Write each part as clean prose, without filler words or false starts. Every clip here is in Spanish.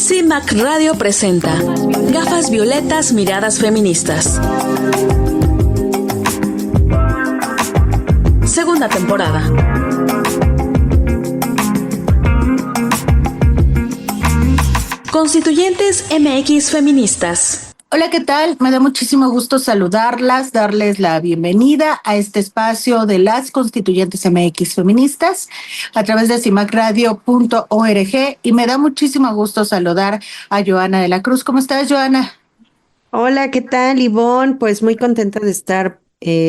CIMAC Radio presenta Gafas Violetas, Miradas Feministas. Segunda temporada. Constituyentes MX Feministas. Hola, ¿qué tal? Me da muchísimo gusto saludarlas, darles la bienvenida a este espacio de las Constituyentes MX Feministas a través de cimacradio.org, y me da muchísimo gusto saludar a Joana de la Cruz. ¿Cómo estás, Joana? Hola, ¿qué tal, Ivonne? Pues muy contenta de estar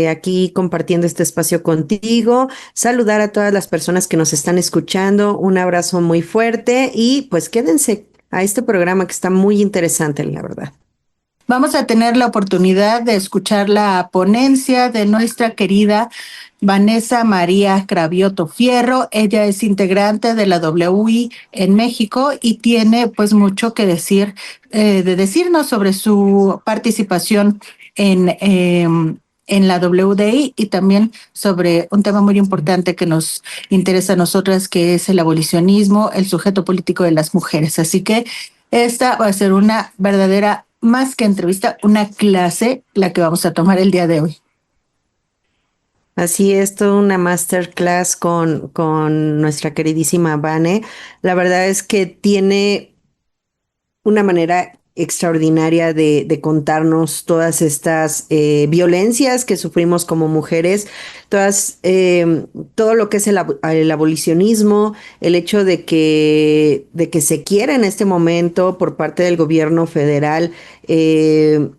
aquí compartiendo este espacio contigo, saludar a todas las personas que nos están escuchando, un abrazo muy fuerte y pues quédense a este programa que está muy interesante, la verdad. Vamos a tener la oportunidad de escuchar la ponencia de nuestra querida Vanessa María Cravioto Fierro. Ella es integrante de la WI en México y tiene pues mucho que decir, de decirnos sobre su participación en la WDI y también sobre un tema muy importante que nos interesa a nosotras, que es el abolicionismo, el sujeto político de las mujeres. Así que esta va a ser una verdadera, más que entrevista, una clase la que vamos a tomar el día de hoy. Así es, toda una masterclass con nuestra queridísima Vane. La verdad es que tiene una manera extraordinaria de contarnos todas estas violencias que sufrimos como mujeres, todo lo que es el abolicionismo, el hecho de que se quiera en este momento por parte del gobierno federal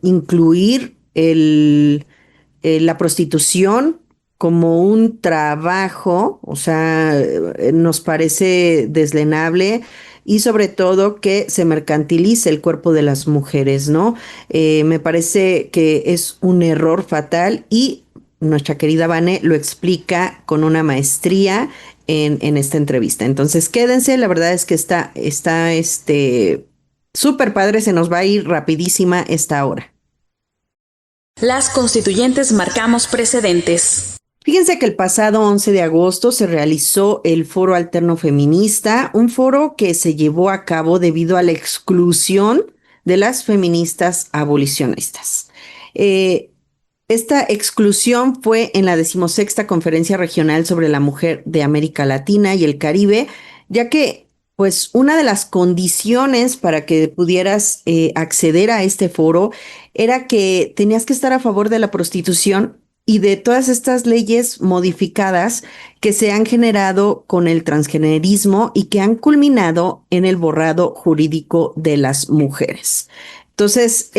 incluir la prostitución como un trabajo, o sea, nos parece deslenable. Y sobre todo que se mercantilice el cuerpo de las mujeres, ¿no? Me parece que es un error fatal y nuestra querida Vane lo explica con una maestría en esta entrevista. Entonces quédense, la verdad es que está súper padre, se nos va a ir rapidísima esta hora. Las constituyentes marcamos precedentes. Fíjense que el pasado 11 de agosto se realizó el Foro Alterno Feminista, un foro que se llevó a cabo debido a la exclusión de las feministas abolicionistas. Esta exclusión fue en la 16ª Conferencia Regional sobre la Mujer de América Latina y el Caribe, ya que pues una de las condiciones para que pudieras acceder a este foro era que tenías que estar a favor de la prostitución y de todas estas leyes modificadas que se han generado con el transgenerismo y que han culminado en el borrado jurídico de las mujeres. Entonces,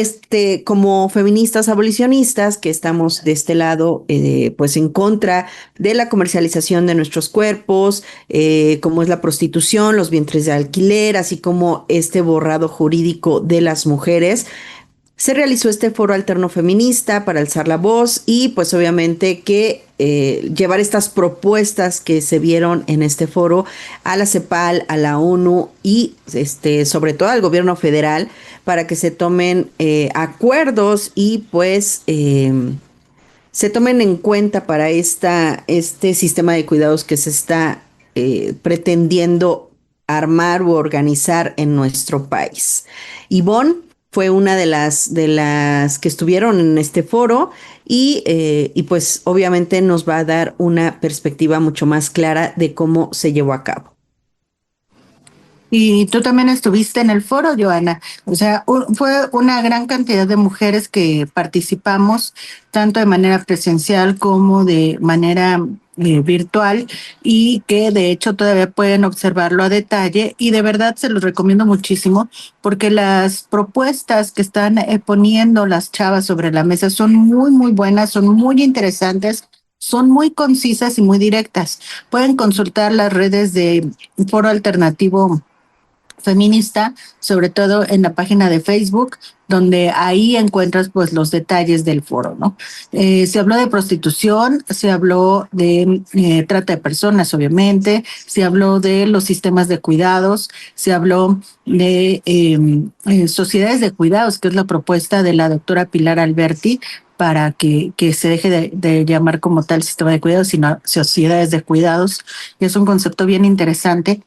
como feministas abolicionistas que estamos de este lado, pues en contra de la comercialización de nuestros cuerpos, como es la prostitución, los vientres de alquiler, así como este borrado jurídico de las mujeres, se realizó este foro alterno feminista para alzar la voz y pues obviamente que llevar estas propuestas que se vieron en este foro a la CEPAL, a la ONU y sobre todo al gobierno federal para que se tomen acuerdos y pues se tomen en cuenta para este sistema de cuidados que se está pretendiendo armar u organizar en nuestro país. Ivonne fue una de las que estuvieron en este foro y pues obviamente nos va a dar una perspectiva mucho más clara de cómo se llevó a cabo. Y tú también estuviste en el foro, Joana. O sea, fue una gran cantidad de mujeres que participamos, tanto de manera presencial como de manera virtual, y que de hecho todavía pueden observarlo a detalle, y de verdad se los recomiendo muchísimo porque las propuestas que están poniendo las chavas sobre la mesa son muy, muy buenas, son muy interesantes, son muy concisas y muy directas. Pueden consultar las redes de Foro Alternativo Feminista, sobre todo en la página de Facebook, donde ahí encuentras pues los detalles del foro, ¿no? Se habló de prostitución, se habló de trata de personas, obviamente, se habló de los sistemas de cuidados, se habló de sociedades de cuidados, que es la propuesta de la doctora Pilar Alberti, para que se deje de llamar como tal sistema de cuidados, sino sociedades de cuidados, y es un concepto bien interesante.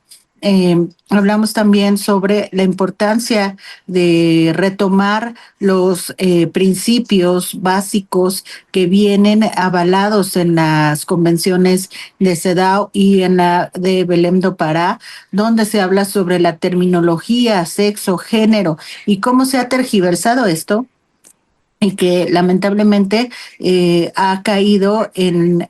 Hablamos también sobre la importancia de retomar los principios básicos que vienen avalados en las convenciones de CEDAW y en la de Belém do Pará, donde se habla sobre la terminología, sexo, género y cómo se ha tergiversado esto y que lamentablemente ha caído en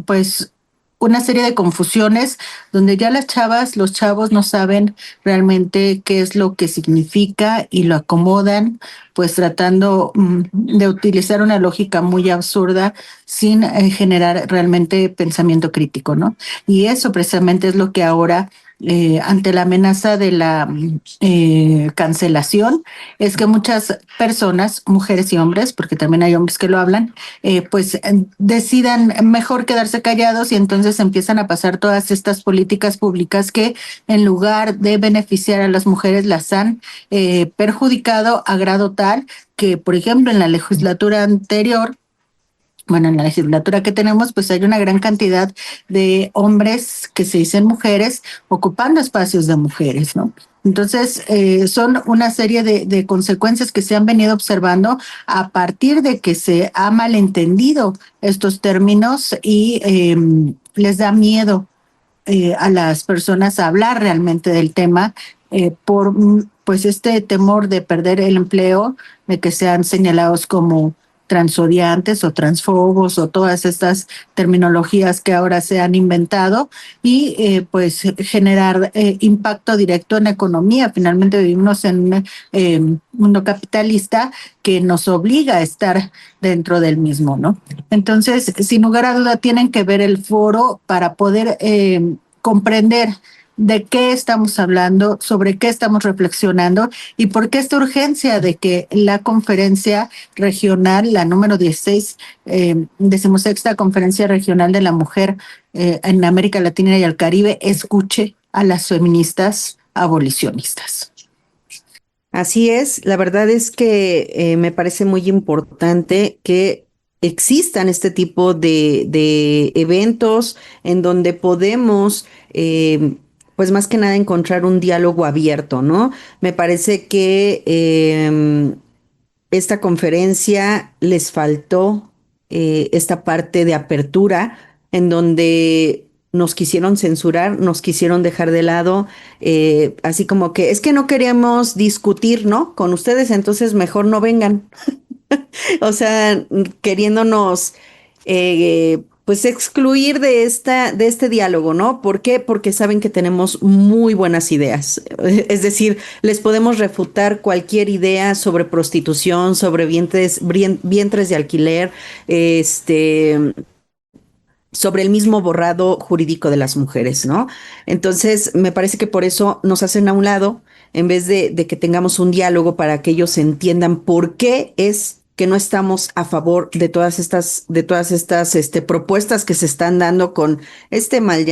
pues una serie de confusiones donde ya las chavas, los chavos no saben realmente qué es lo que significa y lo acomodan, pues tratando de utilizar una lógica muy absurda sin generar realmente pensamiento crítico, ¿no? Y eso precisamente es lo que ahora ante la amenaza de la cancelación, es que muchas personas, mujeres y hombres, porque también hay hombres que lo hablan, pues decidan mejor quedarse callados y entonces empiezan a pasar todas estas políticas públicas que en lugar de beneficiar a las mujeres las han perjudicado a grado tal que, por ejemplo, en la legislatura anterior, bueno, en la legislatura que tenemos, pues hay una gran cantidad de hombres que se dicen mujeres ocupando espacios de mujeres, ¿no? Entonces, son una serie de consecuencias que se han venido observando a partir de que se ha malentendido estos términos y les da miedo a las personas a hablar realmente del tema por pues este temor de perder el empleo, de que sean señalados como transodiantes o transfobos o todas estas terminologías que ahora se han inventado y pues generar impacto directo en la economía. Finalmente vivimos en un mundo capitalista que nos obliga a estar dentro del mismo, ¿no? Entonces, sin lugar a duda, tienen que ver el foro para poder comprender de qué estamos hablando, sobre qué estamos reflexionando y por qué esta urgencia de que la conferencia regional, la número 16, 16ª Conferencia Regional de la Mujer en América Latina y el Caribe, escuche a las feministas abolicionistas. Así es, la verdad es que me parece muy importante que existan este tipo de eventos en donde podemos pues más que nada encontrar un diálogo abierto, ¿no? Me parece que esta conferencia les faltó esta parte de apertura en donde nos quisieron censurar, nos quisieron dejar de lado, así como que es que no queríamos discutir, ¿no? Con ustedes, entonces mejor no vengan. O sea, queriéndonos pues excluir de este diálogo, ¿no? ¿Por qué? Porque saben que tenemos muy buenas ideas. Es decir, les podemos refutar cualquier idea sobre prostitución, sobre vientres de alquiler, sobre el mismo borrado jurídico de las mujeres, ¿no? Entonces, me parece que por eso nos hacen a un lado, en vez de que tengamos un diálogo para que ellos entiendan por qué es que no estamos a favor de todas estas propuestas que se están dando con este mal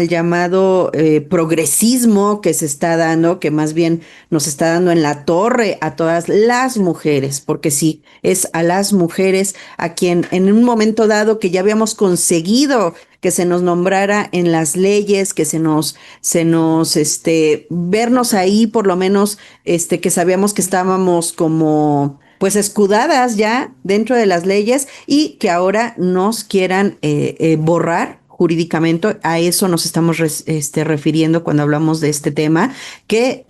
llamado progresismo que se está dando, que más bien nos está dando en la torre a todas las mujeres, porque sí, es a las mujeres a quien en un momento dado que ya habíamos conseguido que se nos nombrara en las leyes, que se nos vernos ahí por lo menos, que sabíamos que estábamos como pues escudadas ya dentro de las leyes y que ahora nos quieran borrar jurídicamente. A eso nos estamos refiriendo cuando hablamos de este tema, que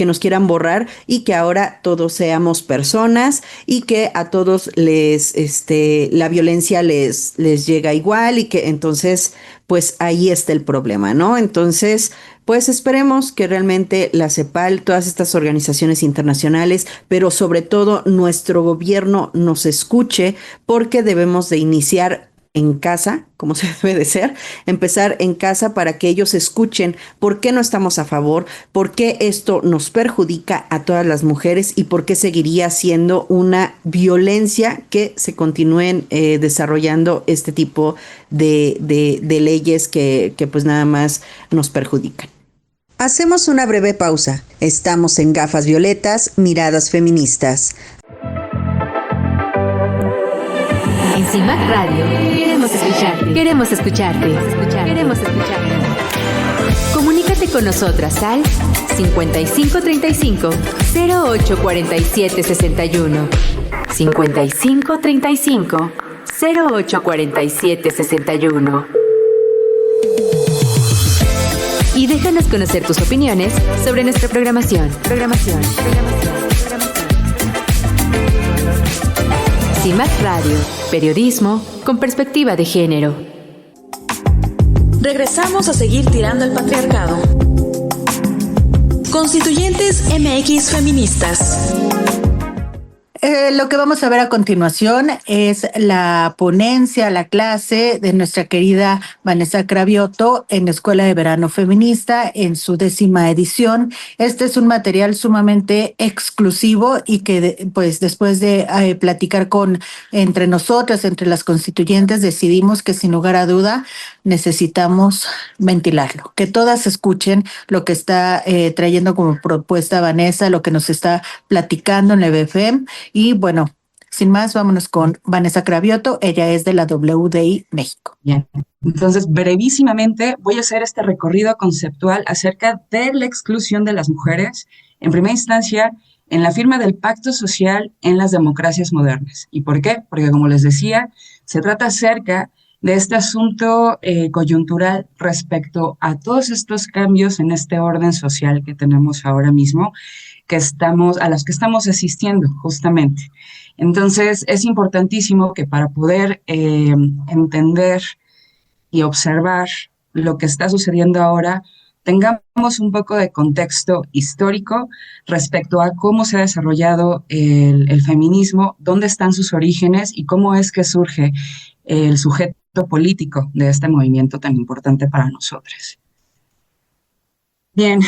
nos quieran borrar y que ahora todos seamos personas y que a todos la violencia les llega igual y que entonces pues ahí está el problema, ¿no? Entonces, pues esperemos que realmente la CEPAL, todas estas organizaciones internacionales, pero sobre todo nuestro gobierno nos escuche, porque debemos de iniciar en casa, como se debe de ser, empezar en casa para que ellos escuchen por qué no estamos a favor, por qué esto nos perjudica a todas las mujeres y por qué seguiría siendo una violencia que se continúen desarrollando este tipo de leyes que pues nada más nos perjudican. Hacemos una breve pausa. Estamos en Gafas Violetas, Miradas Feministas. En CIMAC Radio queremos escucharte. Queremos escucharte. Queremos escucharte. Comunícate con nosotras al 5535 0847 61. 5535 0847 61. Y déjanos conocer tus opiniones sobre nuestra programación. CIMAC Radio, periodismo con perspectiva de género. Regresamos a seguir tirando al patriarcado. Constituyentes MX feministas. Lo que vamos a ver a continuación es la ponencia, la clase de nuestra querida Vanessa Cravioto en Escuela de Verano Feminista en su 10ª edición. Este es un material sumamente exclusivo y que pues después de platicar entre nosotras, entre las constituyentes, decidimos que sin lugar a duda necesitamos ventilarlo, que todas escuchen lo que está trayendo como propuesta Vanessa, lo que nos está platicando en la BFM. Y bueno, sin más, vámonos con Vanessa Cravioto. Ella es de la WDI México. Bien, entonces brevísimamente voy a hacer este recorrido conceptual acerca de la exclusión de las mujeres, en primera instancia, en la firma del pacto social en las democracias modernas. ¿Y por qué? Porque, como les decía, se trata acerca de este asunto coyuntural respecto a todos estos cambios en este orden social que tenemos ahora mismo, a los que estamos asistiendo justamente. Entonces, es importantísimo que para poder entender y observar lo que está sucediendo ahora, tengamos un poco de contexto histórico respecto a cómo se ha desarrollado el feminismo, dónde están sus orígenes y cómo es que surge el sujeto político de este movimiento tan importante para nosotros. Bien,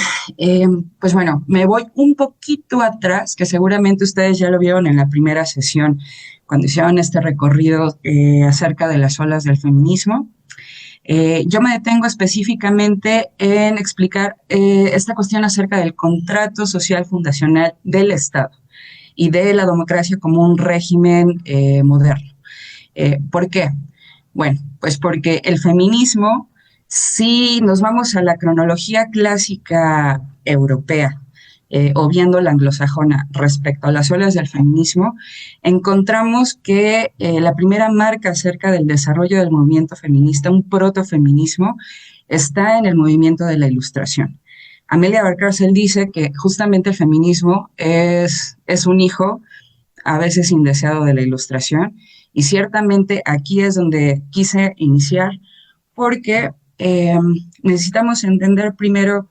pues bueno, me voy un poquito atrás, que seguramente ustedes ya lo vieron en la primera sesión, cuando hicieron este recorrido acerca de las olas del feminismo. Yo me detengo específicamente en explicar esta cuestión acerca del contrato social fundacional del Estado y de la democracia como un régimen moderno. ¿Por qué? Bueno, pues porque el feminismo, si nos vamos a la cronología clásica europea, o viendo la anglosajona respecto a las olas del feminismo, encontramos que la primera marca acerca del desarrollo del movimiento feminista, un protofeminismo, está en el movimiento de la Ilustración. Amelia Valcárcel dice que justamente el feminismo es un hijo a veces indeseado de la Ilustración, y ciertamente aquí es donde quise iniciar, porque necesitamos entender primero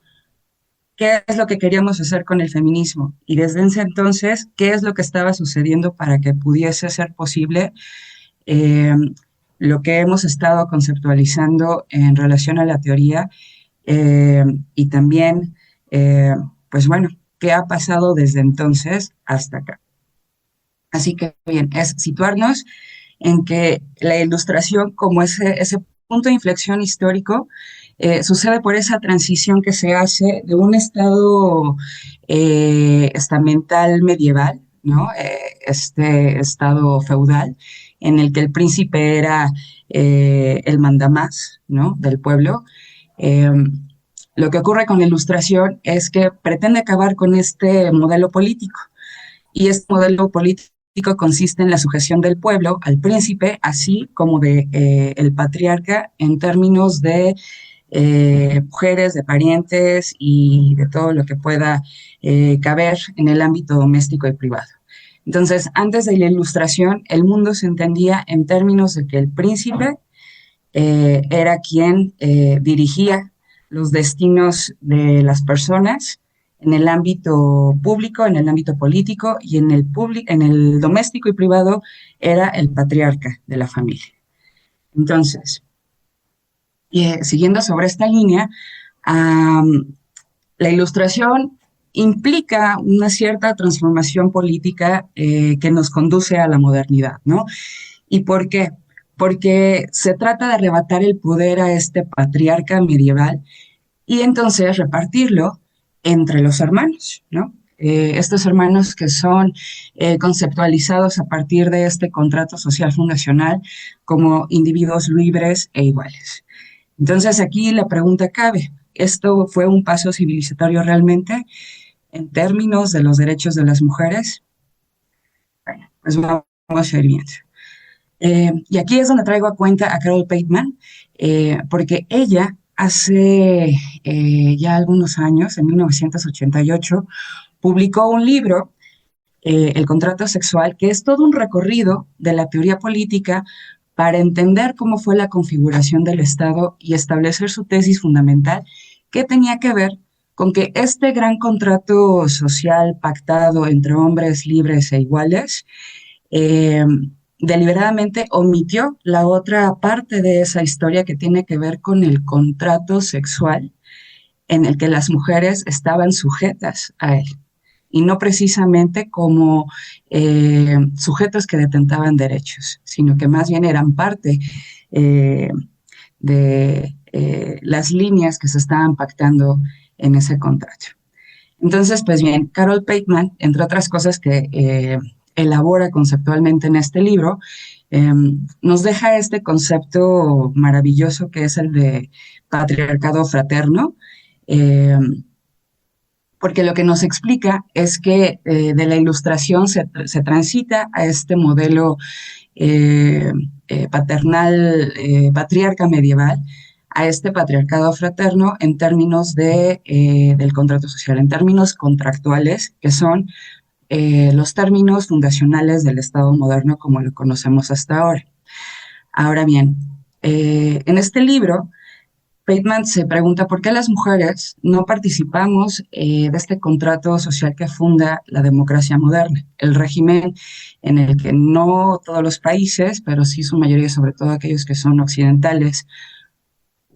qué es lo que queríamos hacer con el feminismo y desde ese entonces qué es lo que estaba sucediendo para que pudiese ser posible lo que hemos estado conceptualizando en relación a la teoría y también, pues bueno, qué ha pasado desde entonces hasta acá. Así que bien, es situarnos en que la Ilustración como ese punto de inflexión histórico sucede por esa transición que se hace de un estado estamental medieval, ¿no? Este estado feudal en el que el príncipe era el mandamás, ¿no? Del pueblo. Lo que ocurre con la Ilustración es que pretende acabar con este modelo político, y este modelo político consiste en la sujeción del pueblo al príncipe, así como de el patriarca en términos de mujeres, de parientes y de todo lo que pueda caber en el ámbito doméstico y privado. Entonces, antes de la Ilustración, el mundo se entendía en términos de que el príncipe era quien dirigía los destinos de las personas en el ámbito público, en el ámbito político, y en el doméstico y privado era el patriarca de la familia. Entonces, siguiendo sobre esta línea, la Ilustración implica una cierta transformación política que nos conduce a la modernidad, ¿no? ¿Y por qué? Porque se trata de arrebatar el poder a este patriarca medieval y entonces repartirlo entre los hermanos, ¿no? Estos hermanos que son conceptualizados a partir de este contrato social fundacional como individuos libres e iguales. Entonces aquí la pregunta cabe, esto fue un paso civilizatorio realmente en términos de los derechos de las mujeres. Bueno, pues vamos a ir viendo. Y aquí es donde traigo a cuenta a Carol Pateman, porque ella hace ya algunos años, en 1988, publicó un libro, El contrato sexual, que es todo un recorrido de la teoría política para entender cómo fue la configuración del Estado y establecer su tesis fundamental, que tenía que ver con que este gran contrato social pactado entre hombres libres e iguales, deliberadamente omitió la otra parte de esa historia que tiene que ver con el contrato sexual en el que las mujeres estaban sujetas a él y no precisamente como sujetos que detentaban derechos, sino que más bien eran parte de las líneas que se estaban pactando en ese contrato. Entonces, pues bien, Carol Pateman, entre otras cosas que elabora conceptualmente en este libro, nos deja este concepto maravilloso que es el de patriarcado fraterno, porque lo que nos explica es que de la Ilustración se transita a este modelo paternal, patriarca medieval, a este patriarcado fraterno en términos del contrato social, en términos contractuales, que son los términos fundacionales del Estado moderno como lo conocemos hasta ahora. Ahora bien, en este libro, Pateman se pregunta por qué las mujeres no participamos de este contrato social que funda la democracia moderna, el régimen en el que no todos los países, pero sí su mayoría, sobre todo aquellos que son occidentales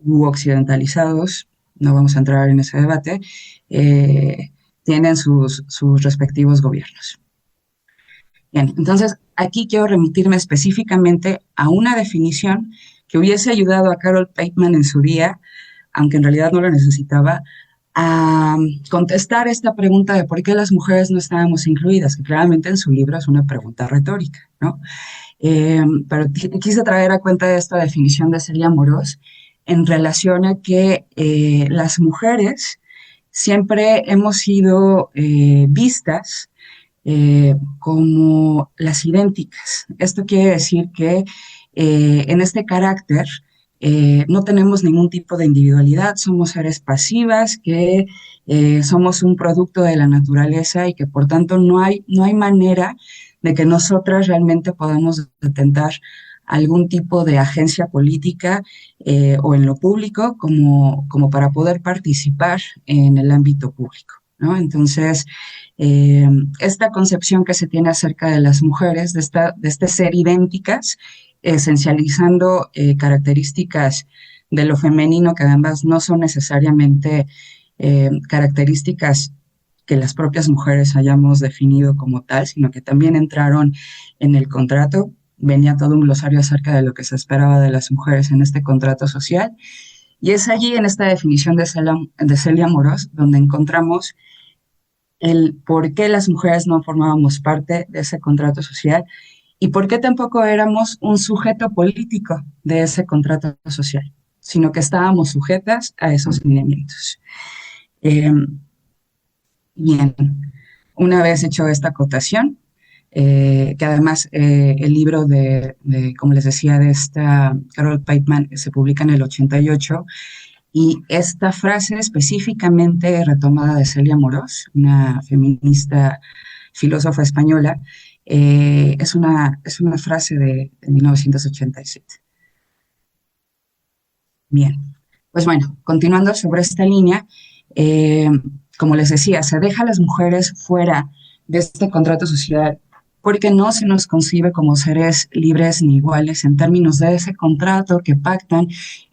u occidentalizados, no vamos a entrar en ese debate, tienen sus respectivos gobiernos. Bien, entonces aquí quiero remitirme específicamente a una definición que hubiese ayudado a Carol Pateman en su día, aunque en realidad no lo necesitaba, a contestar esta pregunta de por qué las mujeres no estábamos incluidas, que claramente en su libro es una pregunta retórica, ¿no? Pero quise traer a cuenta de esta definición de Celia Amorós en relación a que las mujeres siempre hemos sido vistas como las idénticas. Esto quiere decir que en este carácter no tenemos ningún tipo de individualidad, somos seres pasivas, que somos un producto de la naturaleza y que por tanto no hay manera de que nosotras realmente podamos detentar algún tipo de agencia política o en lo público como para poder participar en el ámbito público, ¿no? Entonces, esta concepción que se tiene acerca de las mujeres, de este ser idénticas, esencializando características de lo femenino que además no son necesariamente características que las propias mujeres hayamos definido como tal, sino que también entraron en el contrato. Venía todo un glosario acerca de lo que se esperaba de las mujeres en este contrato social, y es allí en esta definición de Celia Amorós donde encontramos el por qué las mujeres no formábamos parte de ese contrato social y por qué tampoco éramos un sujeto político de ese contrato social, sino que estábamos sujetas a esos lineamientos. Bien, una vez hecho esta acotación, que además el libro como les decía, de esta Carol Pateman se publica en el 88, y esta frase específicamente retomada de Celia Amorós, una feminista filósofa española, es una frase de 1987. Bien, pues bueno, continuando sobre esta línea, como les decía, se deja a las mujeres fuera de este contrato social porque no se nos concibe como seres libres ni iguales en términos de ese contrato que pactan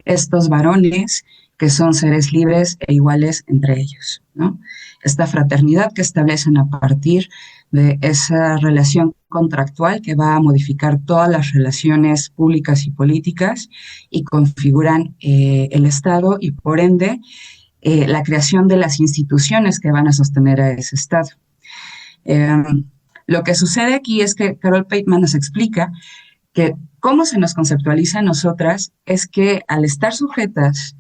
estos varones que son seres libres e iguales entre ellos, ¿no? Esta fraternidad que establecen a partir de esa relación contractual que va a modificar todas las relaciones públicas y políticas y configuran el Estado y por ende la creación de las instituciones que van a sostener a ese Estado. Lo que sucede aquí es que Carol Pateman nos explica que cómo se nos conceptualiza a nosotras es que al estar sujetas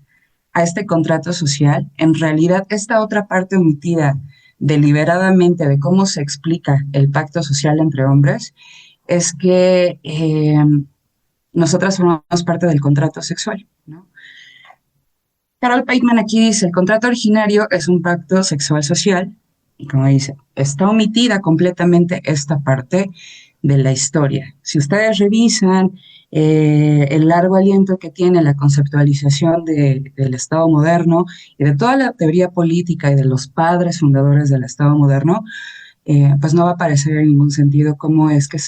a este contrato social, en realidad esta otra parte omitida deliberadamente de cómo se explica el pacto social entre hombres es que nosotras formamos parte del contrato sexual, ¿no? Carol Pateman aquí dice, el contrato originario es un pacto sexual social, y como dice, está omitida completamente esta parte de la historia. Si ustedes revisan el largo aliento que tiene la conceptualización del Estado moderno y de toda la teoría política y de los padres fundadores del Estado moderno, pues no va a aparecer en ningún sentido cómo es que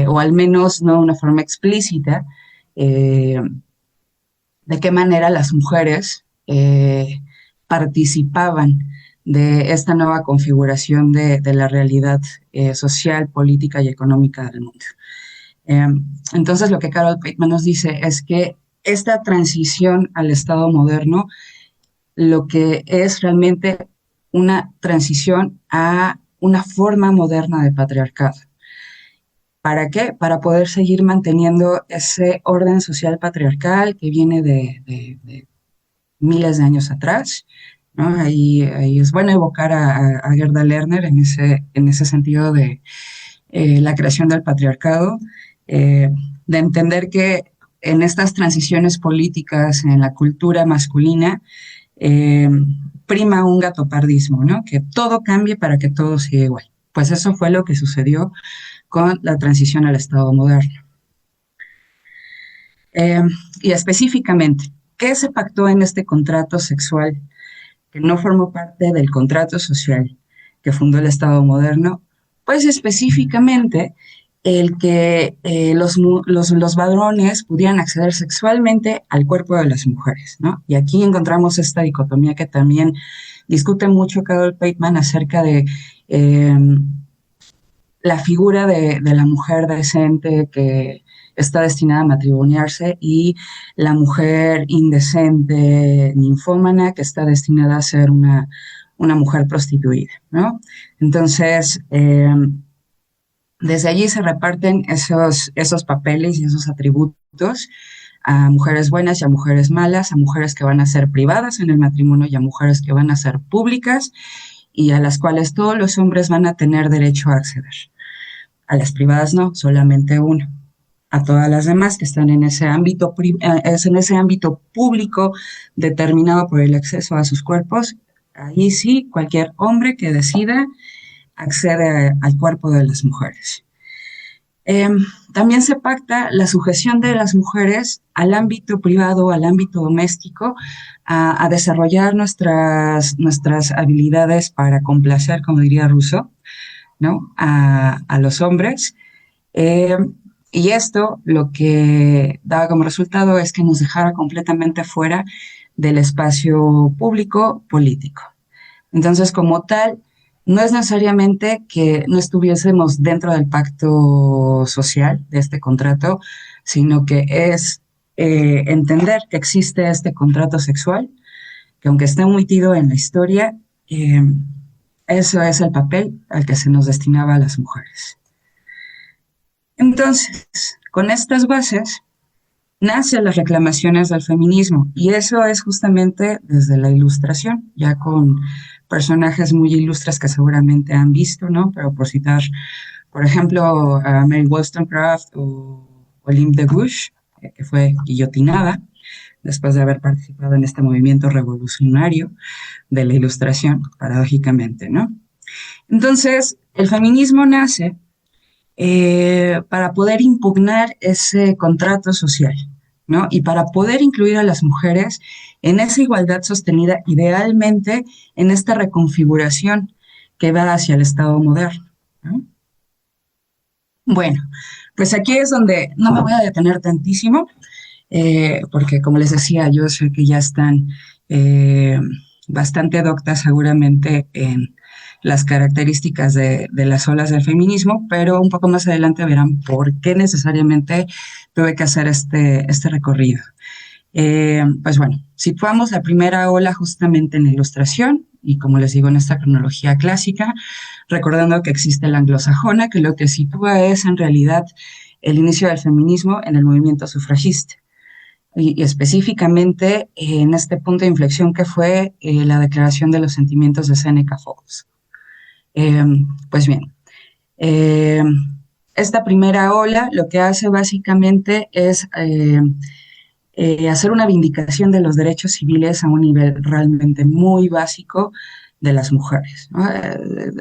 o al menos no de una forma explícita, de qué manera las mujeres participaban de esta nueva configuración de la realidad social, política y económica del mundo. Entonces, lo que Carol Pateman nos dice es que esta transición al Estado moderno, lo que es realmente una transición a una forma moderna de patriarcado. ¿Para qué? Para poder seguir manteniendo ese orden social patriarcal que viene de miles de años atrás, ¿no? Ahí es bueno evocar a Gerda Lerner en ese sentido de la creación del patriarcado, de entender que en estas transiciones políticas, en la cultura masculina, prima un gatopardismo, ¿no? Que todo cambie para que todo siga igual. Pues eso fue lo que sucedió con la transición al Estado moderno. Y específicamente, ¿qué se pactó en este contrato sexual que no formó parte del contrato social que fundó el Estado moderno? Pues específicamente el que los varones pudieran acceder sexualmente al cuerpo de las mujeres, ¿no? Y aquí encontramos esta dicotomía que también discute mucho Carol Pateman acerca de la figura de la mujer decente que está destinada a matrimoniarse y la mujer indecente, ninfómana, que está destinada a ser una mujer prostituida, ¿no? Entonces, desde allí se reparten esos papeles y esos atributos a mujeres buenas y a mujeres malas, a mujeres que van a ser privadas en el matrimonio y a mujeres que van a ser públicas y a las cuales todos los hombres van a tener derecho a acceder. A las privadas no, solamente uno. A todas las demás que están en ese ámbito público determinado por el acceso a sus cuerpos, ahí sí, cualquier hombre que decida accede al cuerpo de las mujeres. También se pacta la sujeción de las mujeres al ámbito privado, al ámbito doméstico, a desarrollar nuestras habilidades para complacer, como diría Rousseau, ¿no? A los hombres. Y esto lo que daba como resultado es que nos dejara completamente fuera del espacio público político. Entonces, como tal, no es necesariamente que no estuviésemos dentro del pacto social de este contrato, sino que es entender que existe este contrato sexual, que aunque esté omitido en la historia, eso es el papel al que se nos destinaba a las mujeres. Entonces, con estas bases, nacen las reclamaciones del feminismo, y eso es justamente desde la Ilustración, ya con personajes muy ilustres que seguramente han visto, ¿no? Pero por citar, por ejemplo, a Mary Wollstonecraft o Olympe de Gouges, que fue guillotinada después de haber participado en este movimiento revolucionario de la Ilustración, paradójicamente, ¿no? Entonces, el feminismo nace para poder impugnar ese contrato social, ¿no? Y para poder incluir a las mujeres en esa igualdad sostenida, idealmente en esta reconfiguración que va hacia el Estado moderno, ¿no? Bueno, pues aquí es donde no me voy a detener tantísimo, porque como les decía, yo sé que ya están bastante doctas seguramente en las características de las olas del feminismo, pero un poco más adelante verán por qué necesariamente tuve que hacer este recorrido. Pues bueno, situamos la primera ola justamente en la Ilustración, y como les digo, en esta cronología clásica, recordando que existe la anglosajona, que lo que sitúa es en realidad el inicio del feminismo en el movimiento sufragista. y específicamente en este punto de inflexión que fue la declaración de los sentimientos de Seneca Falls. Pues bien, esta primera ola lo que hace básicamente es hacer una vindicación de los derechos civiles a un nivel realmente muy básico de las mujeres, ¿no?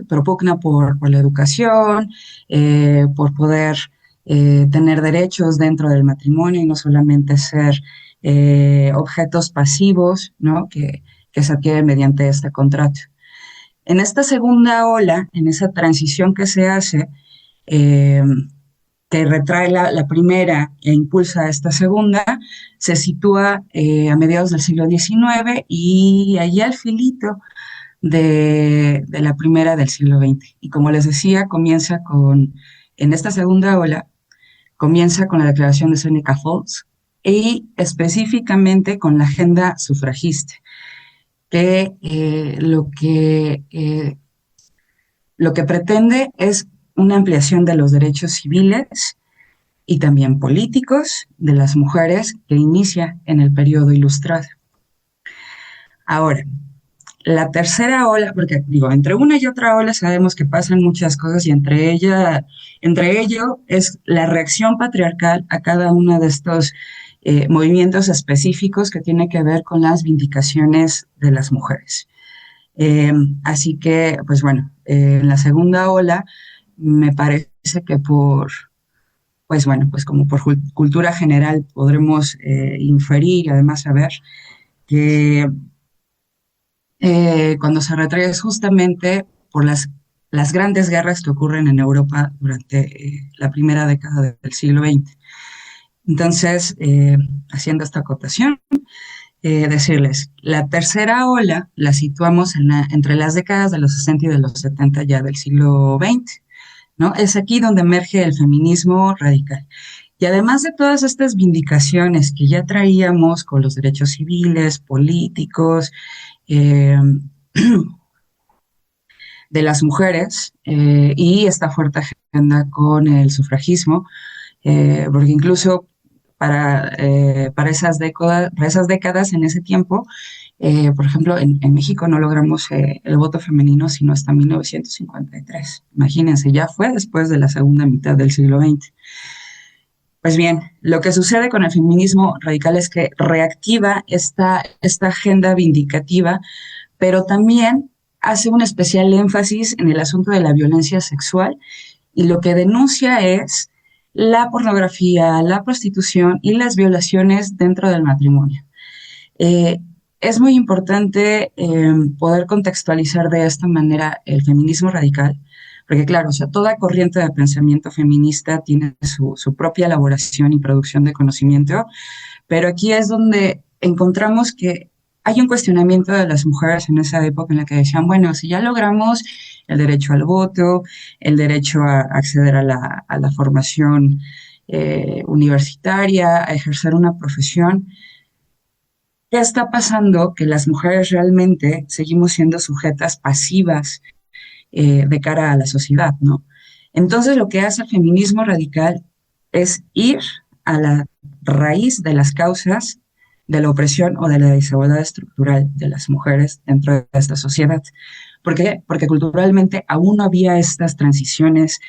Propugna por la educación, por poder tener derechos dentro del matrimonio y no solamente ser objetos pasivos, ¿no? que se adquieren mediante este contrato. En esta segunda ola, en esa transición que se hace, que retrae la primera e impulsa esta segunda, se sitúa a mediados del siglo XIX y allí al filito de la primera del siglo XX. Y como les decía, en esta segunda ola, comienza con la declaración de Seneca Falls y específicamente con la agenda sufragista, que lo que pretende es una ampliación de los derechos civiles y también políticos de las mujeres que inicia en el periodo ilustrado. Ahora, la tercera ola, porque digo, entre una y otra ola sabemos que pasan muchas cosas y entre ello es la reacción patriarcal a cada uno de estos movimientos específicos que tiene que ver con las vindicaciones de las mujeres. Así que, pues bueno, en la segunda ola me parece que pues como por cultura general podremos inferir y además saber que cuando se retrae es justamente por las grandes guerras que ocurren en Europa durante la primera década del siglo XX. Entonces, haciendo esta acotación, decirles, la tercera ola la situamos entre las décadas de los 60 y de los 70 ya del siglo XX, ¿no? Es aquí donde emerge el feminismo radical. Y además de todas estas vindicaciones que ya traíamos con los derechos civiles, políticos, de las mujeres y esta fuerte agenda con el sufragismo, porque incluso para esas décadas en ese tiempo, por ejemplo, en México no logramos el voto femenino sino hasta 1953. Imagínense, ya fue después de la segunda mitad del siglo XX. Pues bien, lo que sucede con el feminismo radical es que reactiva esta agenda vindicativa, pero también hace un especial énfasis en el asunto de la violencia sexual y lo que denuncia es la pornografía, la prostitución y las violaciones dentro del matrimonio. Es muy importante poder contextualizar de esta manera el feminismo radical, porque claro, o sea, toda corriente de pensamiento feminista tiene su propia elaboración y producción de conocimiento, pero aquí es donde encontramos que hay un cuestionamiento de las mujeres en esa época en la que decían, bueno, si ya logramos el derecho al voto, el derecho a acceder a la formación universitaria, a ejercer una profesión, ¿qué está pasando? Que las mujeres realmente seguimos siendo sujetas pasivas de cara a la sociedad, ¿no? Entonces lo que hace el feminismo radical es ir a la raíz de las causas de la opresión o de la desigualdad estructural de las mujeres dentro de esta sociedad. ¿Por qué? Porque culturalmente aún no había estas transiciones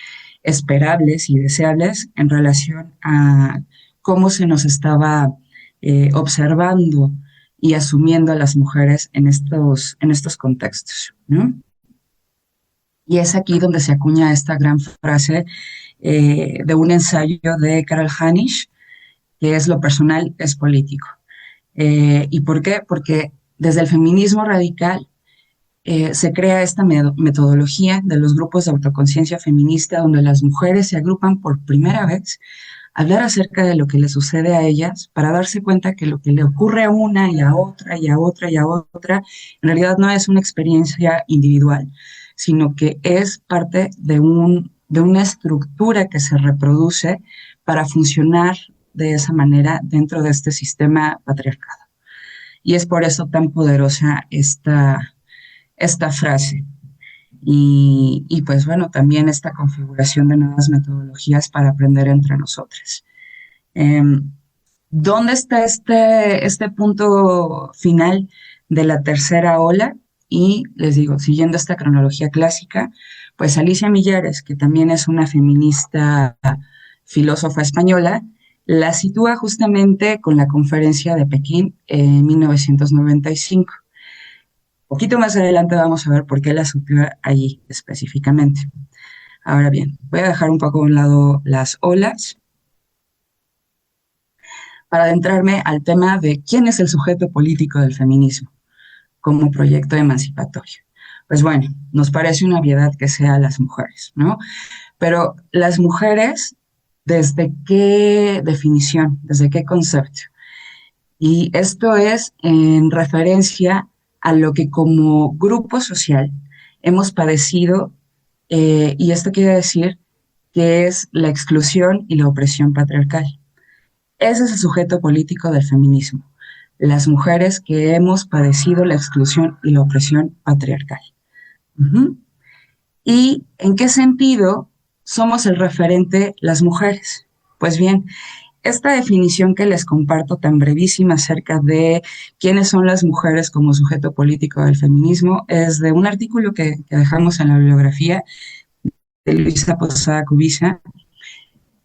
esperables y deseables en relación a cómo se nos estaba observando y asumiendo a las mujeres en estos contextos, ¿no? Y es aquí donde se acuña esta gran frase de un ensayo de Carol Hanisch, que es lo personal es político. ¿Y por qué? Porque desde el feminismo radical se crea esta metodología de los grupos de autoconciencia feminista donde las mujeres se agrupan por primera vez a hablar acerca de lo que les sucede a ellas para darse cuenta que lo que le ocurre a una y a otra y a otra y a otra en realidad no es una experiencia individual, sino que es parte de una estructura que se reproduce para funcionar de esa manera dentro de este sistema patriarcado. Y es por eso tan poderosa esta frase. Y pues bueno, también esta configuración de nuevas metodologías para aprender entre nosotras. ¿Dónde está este punto final de la tercera ola? Y les digo, siguiendo esta cronología clásica, pues Alicia Millares, que también es una feminista filósofa española, la sitúa justamente con la conferencia de Pekín en 1995. Un poquito más adelante vamos a ver por qué la sitúa allí específicamente. Ahora bien, voy a dejar un poco a un lado las olas para adentrarme al tema de quién es el sujeto político del feminismo como proyecto emancipatorio. Pues bueno, nos parece una obviedad que sean las mujeres, ¿no? Pero las mujeres, ¿desde qué definición? ¿Desde qué concepto? Y esto es en referencia a lo que como grupo social hemos padecido, y esto quiere decir que es la exclusión y la opresión patriarcal. Ese es el sujeto político del feminismo, las mujeres que hemos padecido la exclusión y la opresión patriarcal. Uh-huh. ¿Y en qué sentido somos el referente las mujeres? Pues bien, esta definición que les comparto tan brevísima acerca de quiénes son las mujeres como sujeto político del feminismo es de un artículo que dejamos en la bibliografía de Luisa Posada Cubiza,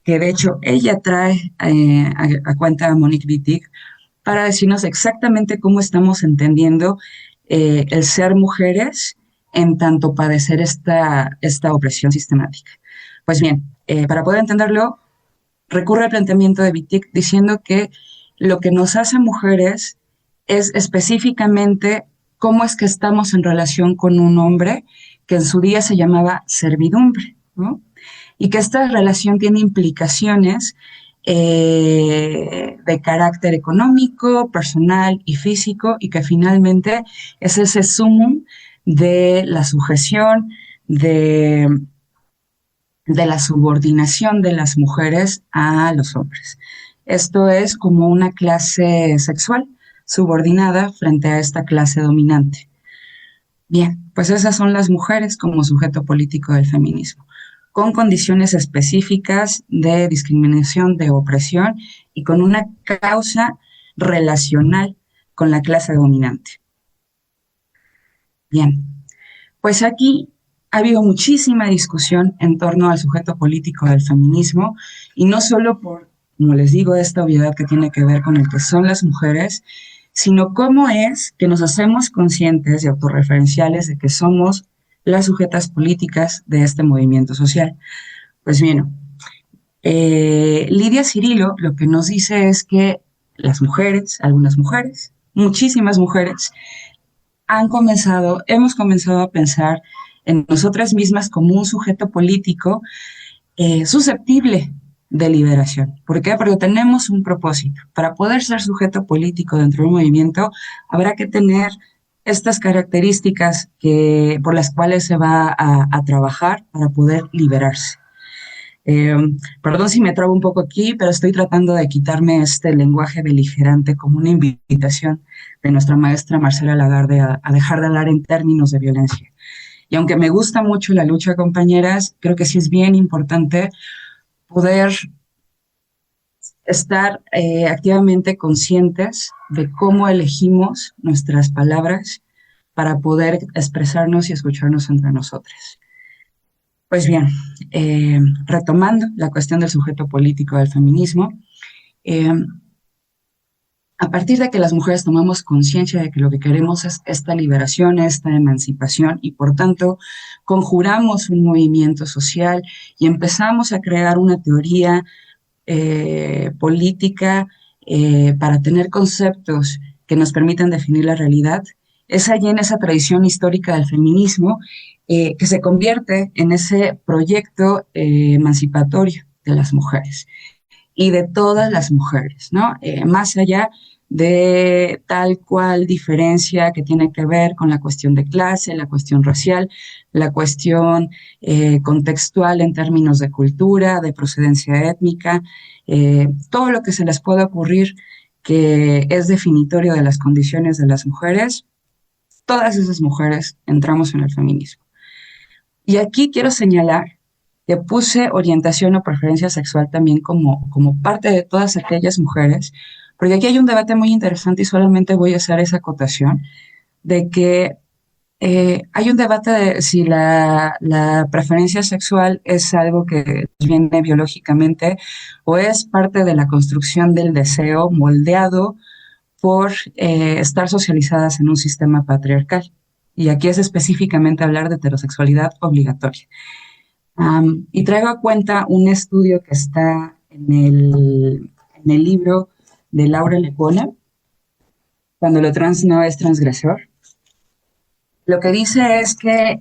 que de hecho ella trae a cuenta a Monique Wittig para decirnos exactamente cómo estamos entendiendo el ser mujeres en tanto padecer esta opresión sistemática. Pues bien, para poder entenderlo, recurre al planteamiento de Wittig diciendo que lo que nos hace mujeres es específicamente cómo es que estamos en relación con un hombre que en su día se llamaba servidumbre, ¿no? Y que esta relación tiene implicaciones de carácter económico, personal y físico, y que finalmente es ese sumum de la sujeción, de la subordinación de las mujeres a los hombres. Esto es como una clase sexual subordinada frente a esta clase dominante. Bien, pues esas son las mujeres como sujeto político del feminismo, con condiciones específicas de discriminación, de opresión y con una causa relacional con la clase dominante. Bien, pues aquí ha habido muchísima discusión en torno al sujeto político del feminismo, y no solo por, como les digo, esta obviedad que tiene que ver con el que son las mujeres, sino cómo es que nos hacemos conscientes y autorreferenciales de que somos las sujetas políticas de este movimiento social. Pues bien, Lidia Cirilo lo que nos dice es que las mujeres, algunas mujeres, muchísimas mujeres, hemos comenzado a pensar en nosotras mismas como un sujeto político susceptible de liberación. ¿Por qué? Porque tenemos un propósito. Para poder ser sujeto político dentro de un movimiento, habrá que tener estas características por las cuales se va a trabajar para poder liberarse. Perdón si me trabo un poco aquí, pero estoy tratando de quitarme este lenguaje beligerante como una invitación de nuestra maestra Marcela Lagarde a dejar de hablar en términos de violencia. Y aunque me gusta mucho la lucha, compañeras, creo que sí es bien importante poder estar activamente conscientes de cómo elegimos nuestras palabras para poder expresarnos y escucharnos entre nosotras. Pues bien, retomando la cuestión del sujeto político del feminismo, a partir de que las mujeres tomamos conciencia de que lo que queremos es esta liberación, esta emancipación, y por tanto conjuramos un movimiento social y empezamos a crear una teoría política para tener conceptos que nos permitan definir la realidad, es allí en esa tradición histórica del feminismo que se convierte en ese proyecto emancipatorio de las mujeres y de todas las mujeres, ¿no? Más allá de tal cual diferencia que tiene que ver con la cuestión de clase, la cuestión racial, la cuestión contextual en términos de cultura, de procedencia étnica, todo lo que se les pueda ocurrir que es definitorio de las condiciones de las mujeres, todas esas mujeres entramos en el feminismo. Y aquí quiero señalar que puse orientación o preferencia sexual también como parte de todas aquellas mujeres, porque aquí hay un debate muy interesante y solamente voy a hacer esa acotación de que hay un debate de si la preferencia sexual es algo que viene biológicamente o es parte de la construcción del deseo moldeado por estar socializadas en un sistema patriarcal. Y aquí es específicamente hablar de heterosexualidad obligatoria. Y traigo a cuenta un estudio que está en el libro de Laura Lepona, Cuando lo trans no es transgresor. Lo que dice es que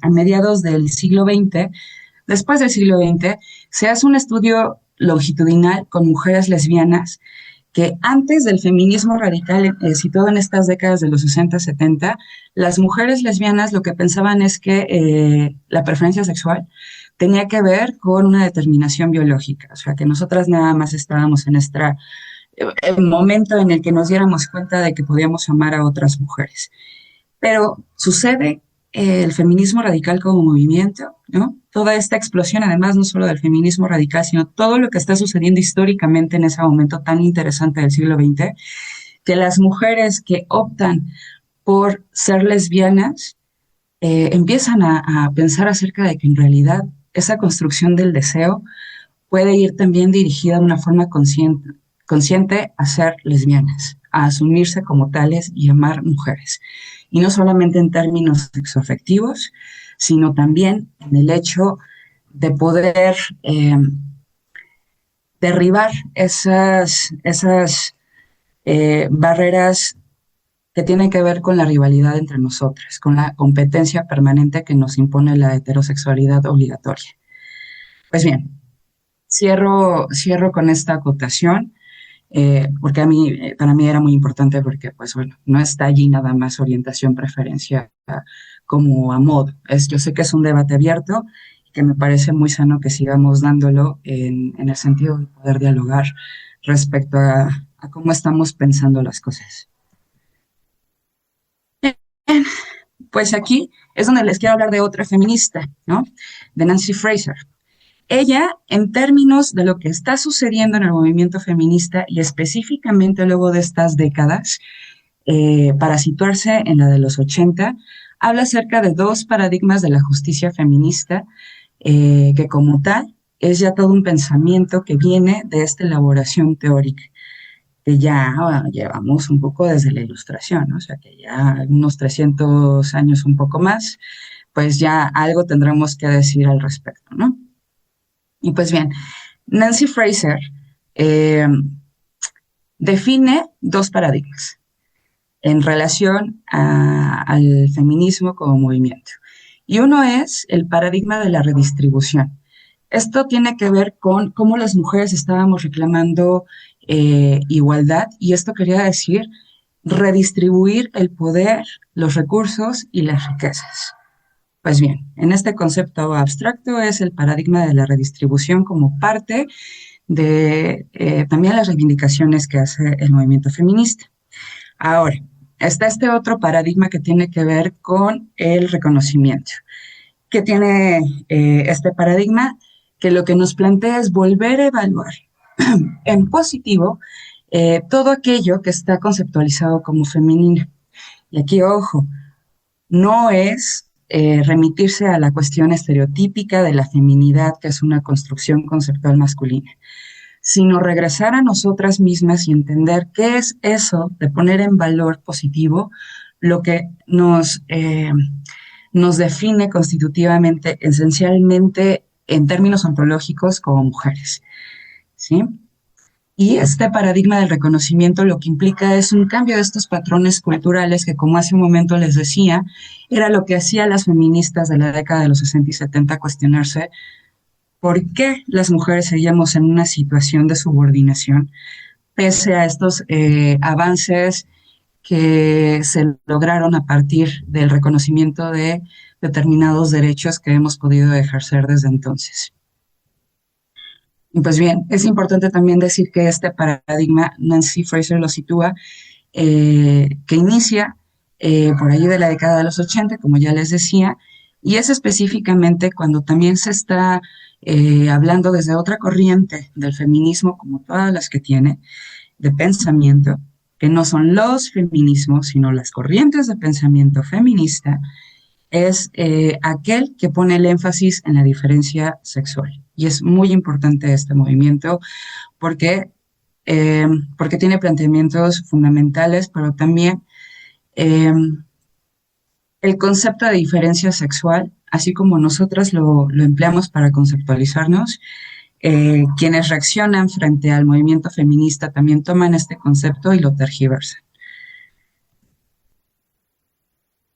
a mediados del siglo XX, después del siglo XX, se hace un estudio longitudinal con mujeres lesbianas que antes del feminismo radical, situado en estas décadas de los 60, 70, las mujeres lesbianas lo que pensaban es que la preferencia sexual tenía que ver con una determinación biológica, o sea, que nosotras nada más estábamos en nuestro momento en el que nos diéramos cuenta de que podíamos amar a otras mujeres. Pero sucede el feminismo radical como movimiento, ¿no? Toda esta explosión, además, no solo del feminismo radical, sino todo lo que está sucediendo históricamente en ese momento tan interesante del siglo XX, que las mujeres que optan por ser lesbianas empiezan a pensar acerca de que en realidad esa construcción del deseo puede ir también dirigida de una forma consciente a ser lesbianas, a asumirse como tales y amar mujeres. Y no solamente en términos sexoafectivos, sino también en el hecho de poder derribar esas barreras que tienen que ver con la rivalidad entre nosotras, con la competencia permanente que nos impone la heterosexualidad obligatoria. Pues bien, cierro con esta acotación. Porque para mí era muy importante porque, pues bueno, no está allí nada más orientación, preferencia como a modo. Yo sé que es un debate abierto y que me parece muy sano que sigamos dándolo en el sentido de poder dialogar respecto a cómo estamos pensando las cosas. Bien, pues aquí es donde les quiero hablar de otra feminista, ¿no? De Nancy Fraser. Ella, en términos de lo que está sucediendo en el movimiento feminista y específicamente luego de estas décadas, para situarse en la de los 80, habla acerca de dos paradigmas de la justicia feminista, que como tal es ya todo un pensamiento que viene de esta elaboración teórica, que ya llevamos un poco desde la Ilustración, ¿no? O sea que ya unos 300 años un poco más, pues ya algo tendremos que decir al respecto, ¿no? Y pues bien, Nancy Fraser define dos paradigmas en relación al feminismo como movimiento. Y uno es el paradigma de la redistribución. Esto tiene que ver con cómo las mujeres estábamos reclamando igualdad, y esto quería decir redistribuir el poder, los recursos y las riquezas. Pues bien, en este concepto abstracto es el paradigma de la redistribución como parte de también las reivindicaciones que hace el movimiento feminista. Ahora, está este otro paradigma que tiene que ver con el reconocimiento. ¿Qué tiene este paradigma? Que lo que nos plantea es volver a evaluar en positivo todo aquello que está conceptualizado como femenino. Y aquí, ojo, no es remitirse a la cuestión estereotípica de la feminidad, que es una construcción conceptual masculina, sino regresar a nosotras mismas y entender qué es eso de poner en valor positivo lo que nos define constitutivamente, esencialmente en términos ontológicos como mujeres, ¿sí? Y este paradigma del reconocimiento lo que implica es un cambio de estos patrones culturales que, como hace un momento les decía, era lo que hacía a las feministas de la década de los 60 y 70 cuestionarse por qué las mujeres seguíamos en una situación de subordinación, pese a estos avances que se lograron a partir del reconocimiento de determinados derechos que hemos podido ejercer desde entonces. Y pues bien, es importante también decir que este paradigma Nancy Fraser lo sitúa, que inicia por allí de la década de los 80, como ya les decía, Y es específicamente cuando también se está hablando desde otra corriente del feminismo, como todas las que tiene, de pensamiento, que no son los feminismos, sino las corrientes de pensamiento feminista, es aquel que pone el énfasis en la diferencia sexual. Y es muy importante este movimiento porque, porque tiene planteamientos fundamentales, pero también el concepto de diferencia sexual, así como nosotras lo empleamos para conceptualizarnos, quienes reaccionan frente al movimiento feminista también toman este concepto y lo tergiversan.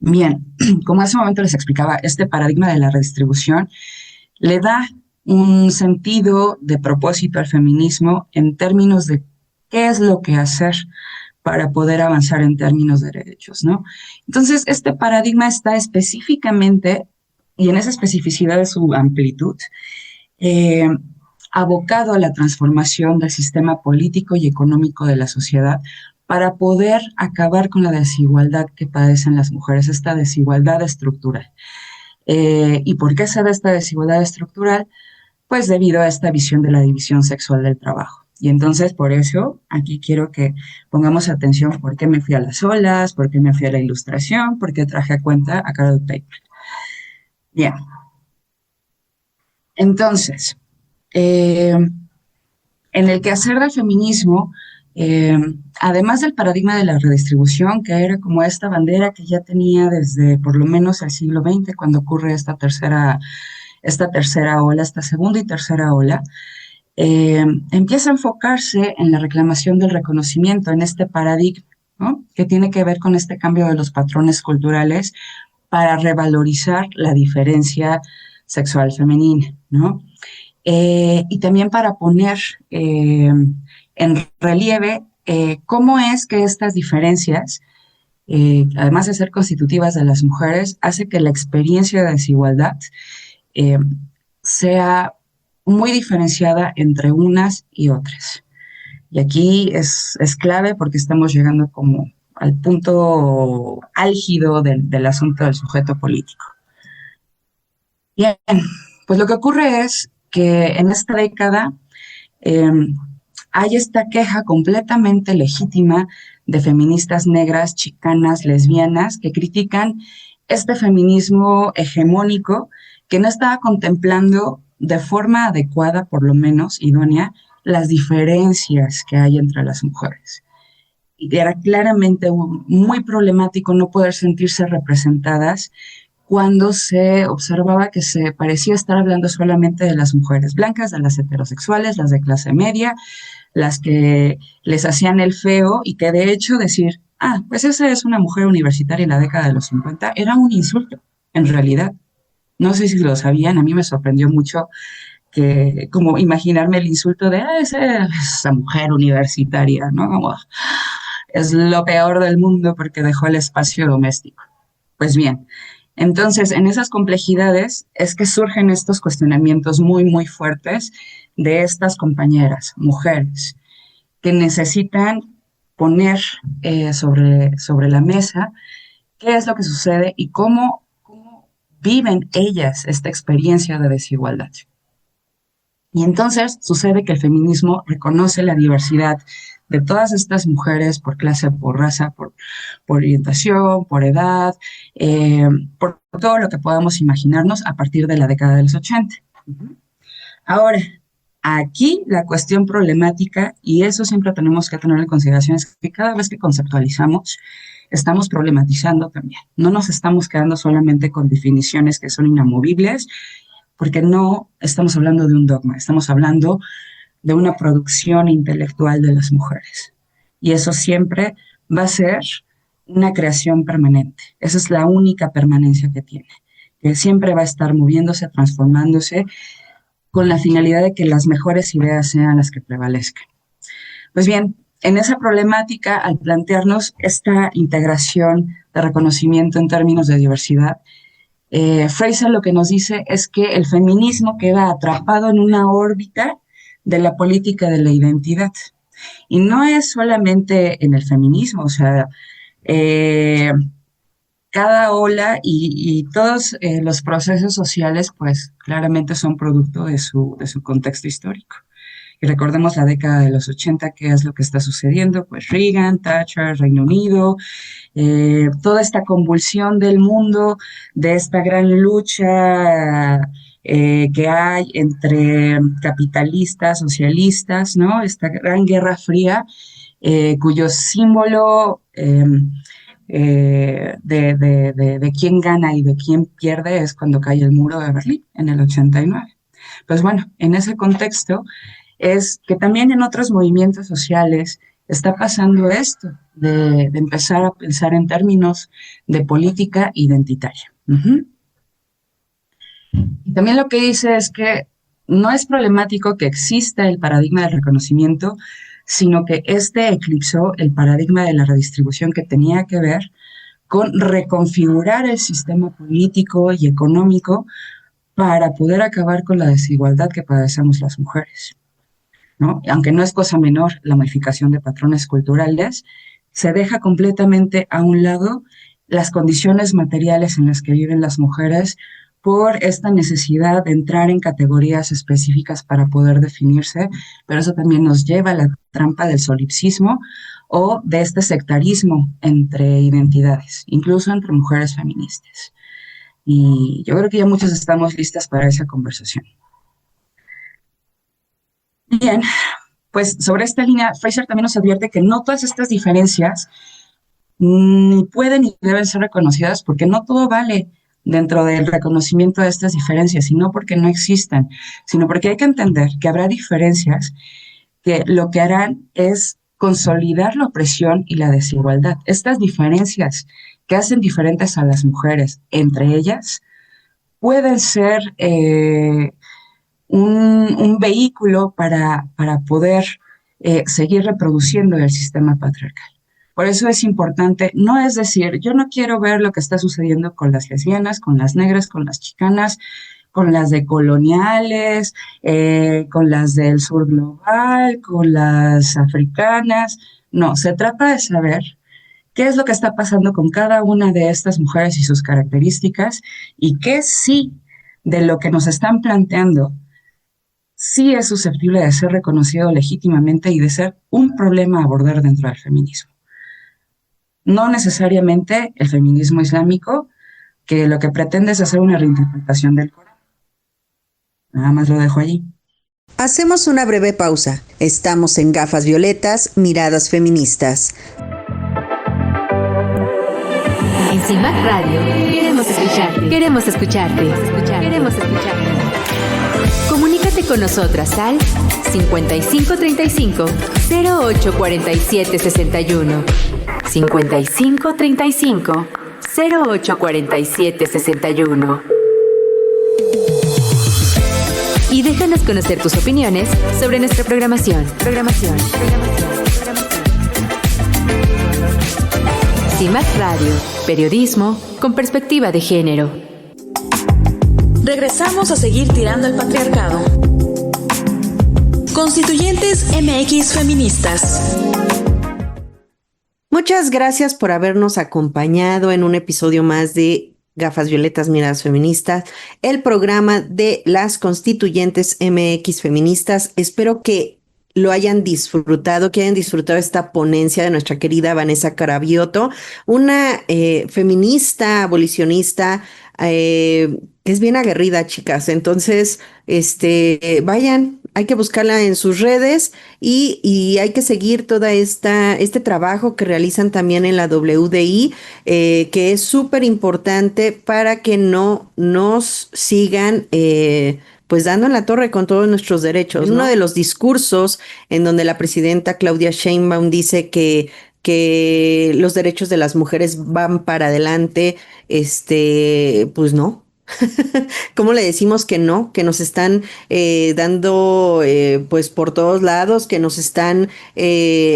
Bien, como hace un momento les explicaba, este paradigma de la redistribución le da un sentido de propósito al feminismo en términos de qué es lo que hacer para poder avanzar en términos de derechos, ¿no? Entonces, este paradigma está específicamente, y en esa especificidad de su amplitud, abocado a la transformación del sistema político y económico de la sociedad para poder acabar con la desigualdad que padecen las mujeres, esta desigualdad estructural. ¿Y por qué se da esta desigualdad estructural? Pues debido a esta visión de la división sexual del trabajo. Y entonces, por eso, aquí quiero que pongamos atención por qué me fui a las olas, por qué me fui a la ilustración, por qué traje a cuenta a Carol Tate. Bien. Entonces, en el quehacer del feminismo, además del paradigma de la redistribución, que era como esta bandera que ya tenía desde por lo menos el siglo XX, cuando ocurre esta tercera ola, esta segunda y tercera ola, empieza a enfocarse en la reclamación del reconocimiento, en este paradigma, ¿no? Que tiene que ver con este cambio de los patrones culturales para revalorizar la diferencia sexual femenina, ¿no? Y también para poner en relieve cómo es que estas diferencias, además de ser constitutivas de las mujeres, hace que la experiencia de desigualdad sea muy diferenciada entre unas y otras. Y aquí es clave porque estamos llegando como al punto álgido del asunto del sujeto político. Bien, pues lo que ocurre es que en esta década hay esta queja completamente legítima de feministas negras, chicanas, lesbianas, que critican este feminismo hegemónico que no estaba contemplando de forma adecuada, por lo menos idónea, las diferencias que hay entre las mujeres. Y era claramente muy problemático no poder sentirse representadas cuando se observaba que se parecía estar hablando solamente de las mujeres blancas, de las heterosexuales, las de clase media, las que les hacían el feo y que de hecho decir, pues esa es una mujer universitaria en la década de los 50, era un insulto, en realidad. No sé si lo sabían, a mí me sorprendió mucho que como imaginarme el insulto de esa mujer universitaria, ¿no? Como, es lo peor del mundo porque dejó el espacio doméstico. Pues bien, entonces en esas complejidades es que surgen estos cuestionamientos muy, muy fuertes de estas compañeras, mujeres, que necesitan poner sobre la mesa qué es lo que sucede y cómo viven ellas esta experiencia de desigualdad. Y entonces sucede que el feminismo reconoce la diversidad de todas estas mujeres por clase, por raza, por orientación, por edad, por todo lo que podamos imaginarnos a partir de la década de los 80. Ahora, aquí la cuestión problemática, y eso siempre tenemos que tener en consideración, es que cada vez que conceptualizamos, estamos problematizando también. No nos estamos quedando solamente con definiciones que son inamovibles, porque no estamos hablando de un dogma, estamos hablando de una producción intelectual de las mujeres. Y eso siempre va a ser una creación permanente. Esa es la única permanencia que tiene, que siempre va a estar moviéndose, transformándose, con la finalidad de que las mejores ideas sean las que prevalezcan. Pues bien, en esa problemática, al plantearnos esta integración de reconocimiento en términos de diversidad, Fraser lo que nos dice es que el feminismo queda atrapado en una órbita de la política de la identidad. Y no es solamente en el feminismo, o sea, cada ola y todos los procesos sociales, pues claramente son producto de su contexto histórico. Y recordemos la década de los 80, ¿qué es lo que está sucediendo? Pues Reagan, Thatcher, Reino Unido, toda esta convulsión del mundo, de esta gran lucha que hay entre capitalistas, socialistas, ¿no? Esta gran guerra fría, cuyo símbolo de quién gana y de quién pierde es cuando cae el muro de Berlín en el 89. Pues bueno, en ese contexto es que también en otros movimientos sociales está pasando esto, de empezar a pensar en términos de política identitaria. Uh-huh. Y también lo que dice es que no es problemático que exista el paradigma del reconocimiento, sino que este eclipsó el paradigma de la redistribución que tenía que ver con reconfigurar el sistema político y económico para poder acabar con la desigualdad que padecemos las mujeres, ¿no? Aunque no es cosa menor la modificación de patrones culturales, se deja completamente a un lado las condiciones materiales en las que viven las mujeres por esta necesidad de entrar en categorías específicas para poder definirse, pero eso también nos lleva a la trampa del solipsismo o de este sectarismo entre identidades, incluso entre mujeres feministas. Y yo creo que ya muchos estamos listas para esa conversación. Bien, pues sobre esta línea, Fraser también nos advierte que no todas estas diferencias ni pueden ni deben ser reconocidas porque no todo vale dentro del reconocimiento de estas diferencias, y no porque no existan, sino porque hay que entender que habrá diferencias que lo que harán es consolidar la opresión y la desigualdad. Estas diferencias que hacen diferentes a las mujeres entre ellas pueden ser un vehículo para poder seguir reproduciendo el sistema patriarcal. Por eso es importante, no es decir, yo no quiero ver lo que está sucediendo con las lesbianas, con las negras, con las chicanas, con las decoloniales, con las del sur global, con las africanas. No, se trata de saber qué es lo que está pasando con cada una de estas mujeres y sus características y qué sí de lo que nos están planteando sí es susceptible de ser reconocido legítimamente y de ser un problema a abordar dentro del feminismo. No necesariamente el feminismo islámico, que lo que pretende es hacer una reinterpretación del Corán. Nada más lo dejo allí. Hacemos una breve pausa. Estamos en Gafas Violetas, Miradas Feministas. En CIMAC Radio queremos escucharte. Queremos escucharte. Queremos escucharte. Comunícate con nosotras al 5535 0847 61. 5535 0847 61. Y déjanos conocer tus opiniones sobre nuestra programación. CIMAC Radio, periodismo con perspectiva de género. Regresamos a seguir tirando al patriarcado. Constituyentes MX Feministas. Muchas gracias por habernos acompañado en un episodio más de Gafas Violetas, Miradas Feministas, el programa de las Constituyentes MX Feministas. Espero que lo hayan disfrutado, que hayan disfrutado esta ponencia de nuestra querida Vanessa Carabiotto, una feminista, abolicionista, que es bien aguerrida, chicas. Entonces, vayan, hay que buscarla en sus redes y hay que seguir toda este trabajo que realizan también en la WDI, que es súper importante para que no nos sigan pues dando en la torre con todos nuestros derechos, ¿no? Uno de los discursos en donde la presidenta Claudia Sheinbaum dice que los derechos de las mujeres van para adelante, pues no. ¿Cómo le decimos que no? Que nos están dando pues por todos lados, que nos están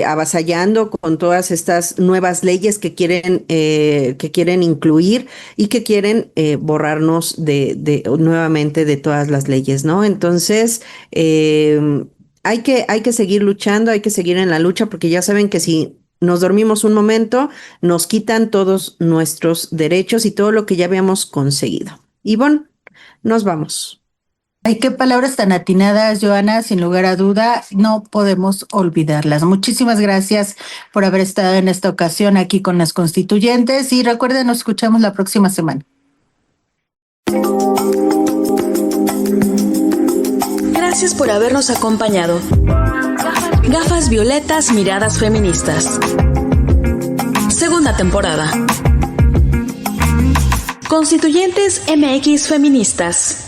avasallando con todas estas nuevas leyes que quieren incluir y que quieren borrarnos nuevamente de todas las leyes, ¿no? Entonces, hay que seguir luchando, hay que seguir en la lucha, porque ya saben que si nos dormimos un momento, nos quitan todos nuestros derechos y todo lo que ya habíamos conseguido. Ivonne, nos vamos. Ay, qué palabras tan atinadas, Joana, sin lugar a duda, no podemos olvidarlas. Muchísimas gracias por haber estado en esta ocasión aquí con las constituyentes y recuerden, nos escuchamos la próxima semana. Gracias por habernos acompañado. Gafas violetas, miradas feministas. Segunda temporada. Constituyentes MX Feministas.